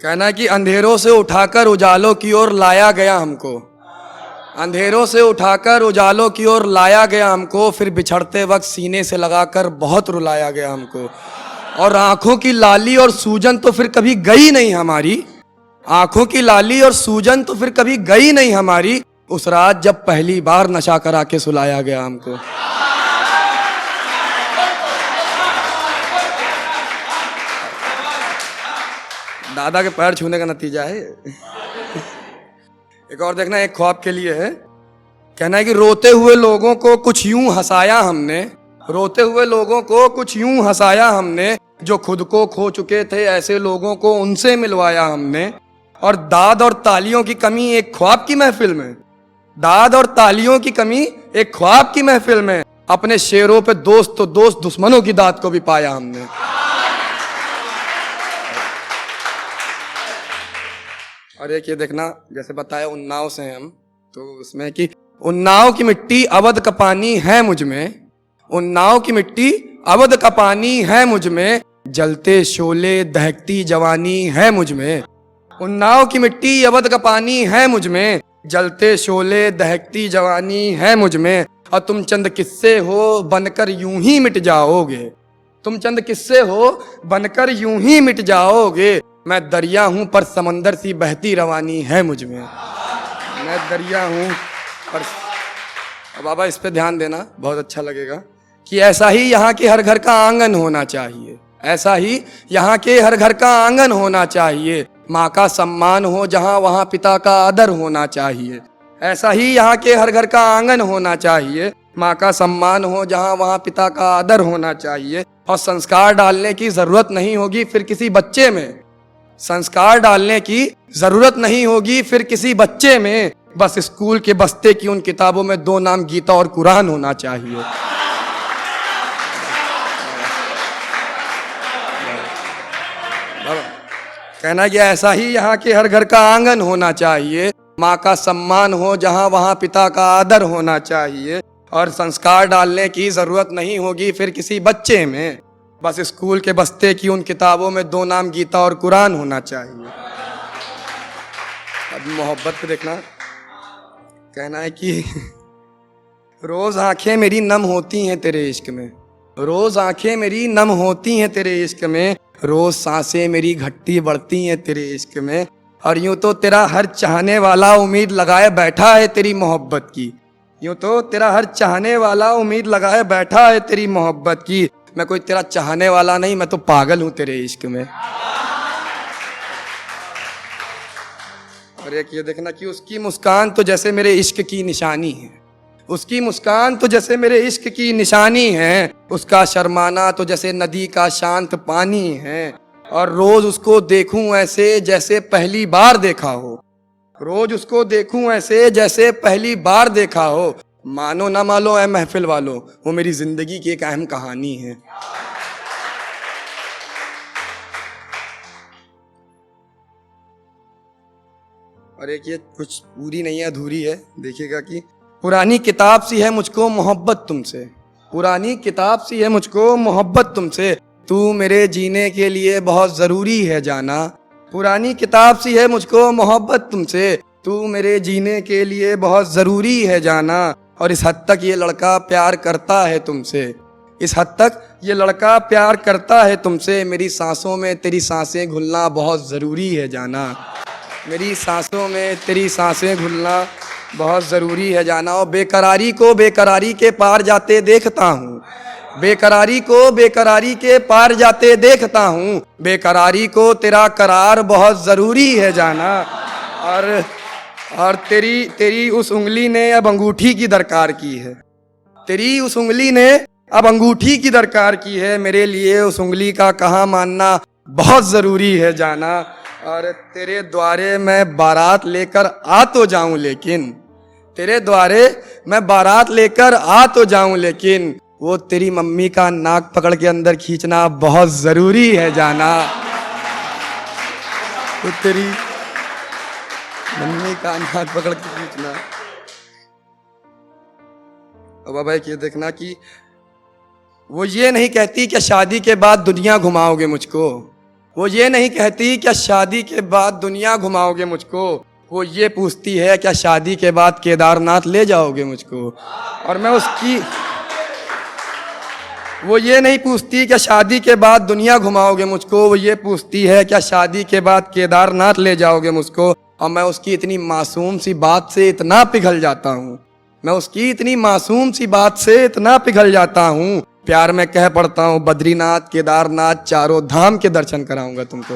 कहना कि अंधेरों से उठाकर उजालों की ओर लाया गया हमको, अंधेरों से उठाकर उजालों की ओर लाया गया हमको, फिर बिछड़ते वक्त सीने से लगाकर बहुत रुलाया गया हमको। और आंखों की लाली और सूजन तो फिर कभी गई नहीं हमारी, आंखों की लाली और सूजन तो फिर कभी गई नहीं हमारी, उस रात जब पहली बार नशा करा के सुलाया गया हमको। दादा के पैर छूने का नतीजा है। एक और देखना, एक ख्वाब के लिए है। कहना है कि रोते हुए लोगों को कुछ यूं हंसाया हमने, रोते हुए लोगों को कुछ यूं हंसाया हमने, जो खुद को खो चुके थे ऐसे लोगों को उनसे मिलवाया हमने। और दाद और तालियों की कमी एक ख्वाब की महफिल में, दाद और तालियों की कमी एक ख्वाब की महफिल में, अपने शेरों पे दोस्त तो दोस्त दुश्मनों की दाद को भी पाया हमने। और एक ये देखना, जैसे बताया उन्नाव से हैं हम, तो उसमें कि उन्नाव की मिट्टी अवध का पानी है मुझ में, उन्नाव की मिट्टी अवध का पानी है मुझ में, जलते शोले दहकती जवानी है मुझ में। उन्नाव की मिट्टी अवध का पानी है मुझ में, जलते शोले दहकती जवानी है मुझ में। और तुम चंद किस्से हो बनकर यूं ही मिट जाओगे, तुम चंद किस्से हो बनकर यूं ही मिट जाओगे। मैं दरिया हूं पर समंदर सी बहती रवानी है मुझ में, मैं दरिया हूं पर। अब बाबा इस पे ध्यान देना, बहुत अच्छा लगेगा कि ऐसा ही यहाँ के हर घर का आंगन होना चाहिए, ऐसा ही यहाँ के हर घर का आंगन होना चाहिए। माँ का सम्मान हो जहाँ वहाँ पिता का आदर होना चाहिए, ऐसा ही यहाँ के हर घर का आंगन होना चाहिए। माँ का सम्मान हो जहाँ वहाँ पिता का आदर होना चाहिए। और संस्कार डालने की जरूरत नहीं होगी फिर किसी बच्चे में, संस्कार डालने की जरूरत नहीं होगी फिर किसी बच्चे में, बस स्कूल के बस्ते की उन किताबों में 2 नाम गीता और कुरान होना चाहिए। कहना कि ऐसा ही यहाँ के हर घर का आंगन होना चाहिए। माँ का सम्मान हो जहाँ वहाँ पिता का आदर होना चाहिए। और संस्कार डालने की जरूरत नहीं होगी फिर किसी बच्चे में, बस स्कूल के बस्ते की उन किताबों में 2 नाम गीता और कुरान होना चाहिए। अब मोहब्बत पे देखना, कहना है कि रोज आंखें मेरी नम होती हैं तेरे इश्क में, रोज आंखें मेरी नम होती हैं तेरे इश्क में, रोज सांसें मेरी घटती बढ़ती हैं तेरे इश्क में। और यूं तो तेरा हर चाहने वाला उम्मीद लगाए बैठा है तेरी मोहब्बत की, यूं तो तेरा हर चाहने वाला उम्मीद लगाए बैठा है तेरी मोहब्बत की। मैं कोई तेरा चाहने वाला नहीं, मैं तो पागल हूं तेरे इश्क में। और एक ये देखना कि उसकी मुस्कान तो जैसे मेरे इश्क की निशानी है, उसकी मुस्कान तो जैसे मेरे इश्क की निशानी है, उसका शर्माना तो जैसे नदी का शांत पानी है। और रोज उसको देखूं ऐसे जैसे पहली बार देखा हो, रोज उसको देखूं ऐसे जैसे पहली बार देखा हो। मानो ना मानो ऐ महफिल वालों, वो मेरी जिंदगी की एक अहम कहानी है। और एक ये कुछ पूरी नहीं है, अधूरी है, देखिएगा कि पुरानी किताब सी है मुझको मोहब्बत तुमसे, पुरानी किताब सी है मुझको मोहब्बत तुमसे, तू मेरे जीने के लिए बहुत जरूरी है जाना। पुरानी किताब सी है मुझको मोहब्बत तुमसे, तू मेरे जीने के लिए बहुत जरूरी है जाना। और इस हद तक ये लड़का प्यार करता है तुमसे, इस हद तक ये लड़का प्यार करता है तुमसे, मेरी सांसों में तेरी सांसें घुलना बहुत जरूरी है जाना, मेरी सांसों में तेरी सांसें घुलना बहुत ज़रूरी है जाना। और बेकरारी को बेकरारी के पार जाते देखता हूँ, बेकरारी को बेकरारी के पार जाते देखता हूँ, बेकरारी को तेरा करार बहुत ज़रूरी है जाना। और तेरी उस उंगली ने अब अंगूठी की दरकार की है, तेरी उस उंगली ने अब अंगूठी की दरकार की है, मेरे लिए उस उंगली का कहा मानना बहुत ज़रूरी है जाना। और तेरे द्वारे मैं बारात लेकर आ तो जाऊं लेकिन, तेरे द्वारे मैं बारात लेकर आ तो जाऊं लेकिन, वो तेरी मम्मी का नाक पकड़ के अंदर खींचना बहुत जरूरी है जाना, वो तेरी मम्मी का नाक पकड़ के खींचना। अब बाबा ये देखना कि वो ये नहीं कहती कि शादी के बाद दुनिया घुमाओगे मुझको, वो ये नहीं कहती क्या शादी के बाद दुनिया घुमाओगे मुझको, वो ये पूछती है क्या शादी के बाद केदारनाथ ले जाओगे मुझको। और मैं उसकी, वो ये नहीं पूछती क्या शादी के बाद दुनिया घुमाओगे मुझको, वो ये पूछती है क्या शादी के बाद केदारनाथ ले जाओगे मुझको। और मैं उसकी इतनी मासूम सी बात से इतना पिघल जाता हूँ, मैं उसकी इतनी मासूम सी बात से इतना पिघल जाता हूँ, प्यार में कह पड़ता हूँ बद्रीनाथ केदारनाथ चारों धाम के दर्शन कराऊंगा तुमको।